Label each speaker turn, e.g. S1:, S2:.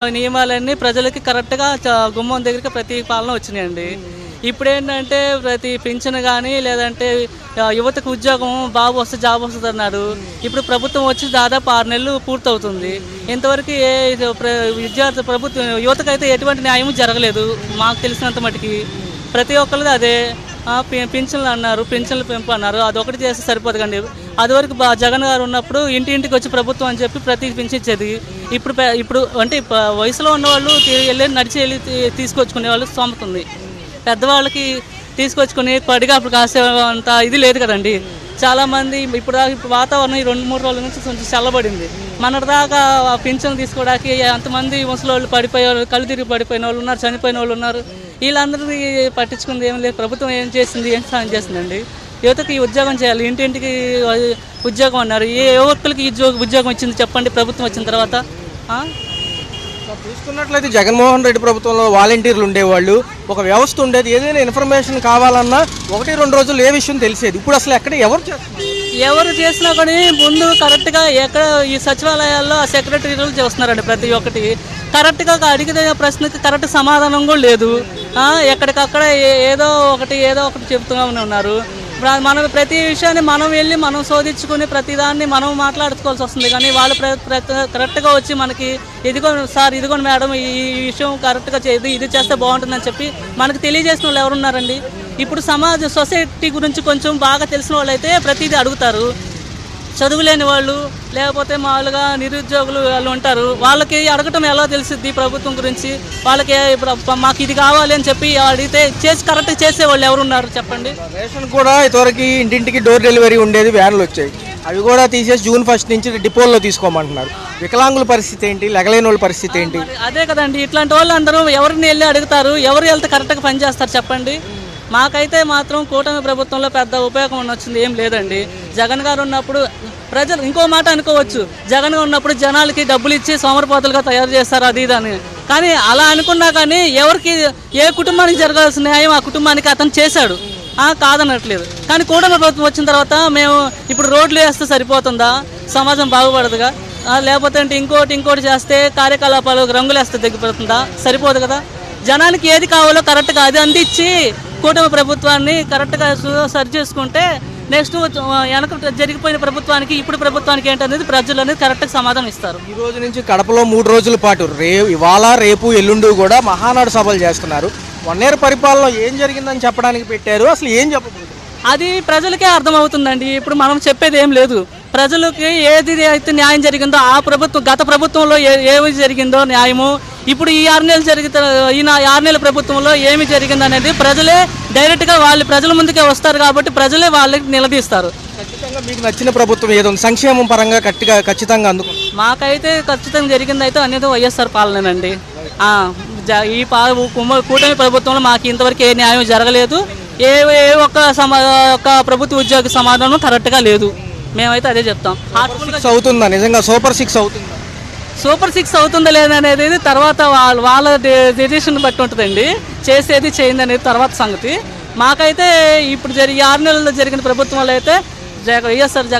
S1: నియమాలన్నీ ప్రజలకి కరెక్ట్గా గుమ్మం దగ్గరికి ప్రతి పాలన వచ్చినాయండి. ఇప్పుడు ఏంటంటే ప్రతి పింఛన్ కానీ లేదంటే యువతకు ఉద్యోగం బాబు వస్తే జాబ్ వస్తుంది అన్నారు. ఇప్పుడు ప్రభుత్వం వచ్చి దాదాపు 6 నెలలు పూర్తవుతుంది. ఇంతవరకు విద్యార్థి ప్రభుత్వం యువతకైతే ఎటువంటి న్యాయం జరగలేదు మాకు తెలిసినంత మటుకి. ప్రతి ఒక్కరిది అదే పింఛన్లు అన్నారు, పింఛన్లు పెంపు అన్నారు. అదొకటి చేస్తే సరిపోదు కండి. అదివరకు జగన్ గారు ఉన్నప్పుడు ఇంటింటికి వచ్చి ప్రభుత్వం అని చెప్పి ప్రతి పింఛించేది. ఇప్పుడు అంటే వయసులో ఉన్నవాళ్ళు నడిచి వెళ్ళి తీసుకొచ్చుకునే వాళ్ళు స్తోమత ఉంది. పెద్దవాళ్ళకి తీసుకొచ్చుకుని పడిగా అప్పుడు కాసే అంత ఇది లేదు కదండి. చాలామంది ఇప్పుడు వాతావరణం ఈ 2-3 రోజుల నుంచి కొంచెం చల్లబడింది. మొన్నటిదాకా పింఛన్ తీసుకోవడానికి అంతమంది ముసలోళ్ళు పడిపోయేవాళ్ళు, కళ్ళు తిరిగి పడిపోయిన వాళ్ళు ఉన్నారు, చనిపోయిన వాళ్ళు ఉన్నారు. వీళ్ళందరినీ పట్టించుకుంది ఏం లేదు. ప్రభుత్వం ఏం చేసింది, ఏం సాయం చేసిందండి? యువతకి ఉద్యోగం చేయాలి, ఇంటింటికి ఉద్యోగం అన్నారు. ఏ ఒక్కరికి ఉద్యోగం ఇచ్చింది చెప్పండి ప్రభుత్వం వచ్చిన తర్వాత?
S2: చూసుకున్నట్లయితే జగన్మోహన్ రెడ్డి ప్రభుత్వంలో వాలంటీర్లు ఉండేవాళ్ళు, ఒక వ్యవస్థ ఉండేది. ఏదైనా ఇన్ఫర్మేషన్ కావాలన్నా 1-2 రోజులు ఏ విషయం తెలిసేది. ఇప్పుడు అసలు ఎక్కడ
S1: ఎవరు చేసినా కానీ ముందు కరెక్ట్గా ఎక్కడ ఈ సచివాలయాల్లో ఆ సెక్రటరీలు చేస్తున్నారండి. ప్రతి ఒక్కటి కరెక్ట్గా అడిగిన ప్రశ్నకి కరెక్ట్ సమాధానం కూడా లేదు. ఎక్కడికక్కడ ఏదో ఒకటి చెప్తూనే ఉన్నారు. మనం ప్రతి విషయాన్ని మనం వెళ్ళి మనం శోధించుకుని ప్రతిదాన్ని మనం మాట్లాడుకోవాల్సి వస్తుంది. కానీ వాళ్ళు కరెక్ట్గా వచ్చి మనకి ఇదిగోండి మేడం ఈ విషయం కరెక్ట్గా చేయదు, ఇది చేస్తే బాగుంటుందని చెప్పి మనకు తెలియజేసిన వాళ్ళు ఎవరున్నారండి? ఇప్పుడు సొసైటీ గురించి కొంచెం బాగా తెలిసిన వాళ్ళు అయితే ప్రతిదీ అడుగుతారు. చదువులేని వాళ్ళు లేకపోతే మామూలుగా నిరుద్యోగులు వాళ్ళు ఉంటారు. వాళ్ళకి అడగటం ఎలా తెలిసిద్ది ప్రభుత్వం గురించి? వాళ్ళకి మాకు ఇది కావాలి అని చెప్పి అడిగితే కరెక్ట్గా చేసేవాళ్ళు ఎవరున్నారు చెప్పండి?
S2: రేషన్ కూడా ఇంతవరకు ఇంటింటికి డోర్ డెలివరీ ఉండేది, వ్యాన్లు వచ్చాయి. అవి కూడా తీసేసి June 1 నుంచి డిపోల్లో తీసుకోమంటున్నారు. వికలాంగుల పరిస్థితి ఏంటి? లెగలేని వాళ్ళ పరిస్థితి ఏంటి?
S1: అదే కదండి. ఇట్లాంటి వాళ్ళు అందరూ ఎవరిని వెళ్ళి అడుగుతారు? ఎవరు వెళ్తే కరెక్ట్గా పనిచేస్తారు చెప్పండి? మాకైతే మాత్రం కూటమి ప్రభుత్వంలో పెద్ద ఉపయోగం వచ్చింది ఏం లేదండి. జగన్ గారు ఉన్నప్పుడు ప్రజలు ఇంకో మాట అనుకోవచ్చు, జగన్ గారు ఉన్నప్పుడు జనాలకి డబ్బులు ఇచ్చి సోమరిపోతులుగా తయారు చేస్తారు అది ఇదని. కానీ అలా అనుకున్నా కానీ ఎవరికి ఏ కుటుంబానికి జరగాల్సిన న్యాయం ఆ కుటుంబానికి అతను చేశాడు, కాదనట్లేదు. కానీ కూటమి ప్రభుత్వం వచ్చిన తర్వాత మేము ఇప్పుడు రోడ్లు వేస్తే సరిపోతుందా? సమాజం బాగుపడదుగా? లేకపోతే అంటే ఇంకోటి చేస్తే కార్యకలాపాలు రంగులు వేస్తే తగ్గిపోతుందా? సరిపోదు కదా. జనానికి ఏది కావాలో కరెక్ట్గా అది అందించి కూటమి ప్రభుత్వాన్ని కరెక్ట్గా సరి చేసుకుంటే నెక్స్ట్ వెనక జరిగిపోయిన ప్రభుత్వానికి ఇప్పుడు ప్రభుత్వానికి ఏంటనేది ప్రజలు అనేది కరెక్ట్గా సమాధానం ఇస్తారు.
S2: ఈ రోజు నుంచి కడపలో 3 రోజుల పాటు ఇవాళ రేపు ఎల్లుండి కూడా మహానాడు సభలు చేస్తున్నారు. 1 year పరిపాలన ఏం జరిగిందని చెప్పడానికి పెట్టారు. అసలు ఏం చెప్పబోతున్నారు?
S1: అది ప్రజలకే అర్థమవుతుందండి. ఇప్పుడు మనం చెప్పేది ఏం లేదు. ప్రజలకి ఏది అయితే న్యాయం జరిగిందో గత ప్రభుత్వంలో ఏమి జరిగిందో న్యాయము, ఇప్పుడు ఈ 6 నెలల ప్రభుత్వంలో ఏమి జరిగింది అనేది ప్రజలే డైరెక్ట్గా ప్రజల ముందుకే వస్తారు కాబట్టి ప్రజలే వాళ్ళకి నిలదీస్తారు.
S2: ఖచ్చితంగా మీకు నచ్చిన ప్రభుత్వం ఏదో సంక్షేమం పరంగా ఖచ్చితంగా అందుకు
S1: మాకైతే ఖచ్చితంగా జరిగింది అయితే అనేది వైఎస్ఆర్ పాలనేనండి. ఈ కూటమి ప్రభుత్వంలో మాకు ఇంతవరకు ఏ న్యాయం జరగలేదు. ఏ ఒక్క ప్రభుత్వ ఉద్యోగ సమాధానం కరెక్ట్గా లేదు. మేమైతే అదే చెప్తాం.
S2: అవుతుందా నిజంగా సూపర్ 6 అవుతుందా?
S1: సూపర్ 6 అవుతుందా లేదనేది తర్వాత వాళ్ళ డెసిషన్ బట్టి ఉంటుందండి. చేసేది చేయింది అనేది తర్వాత సంగతి. మాకైతే ఇప్పుడు 6 నెలల్లో జరిగిన ప్రభుత్వంలో అయితే వైఎస్ఆర్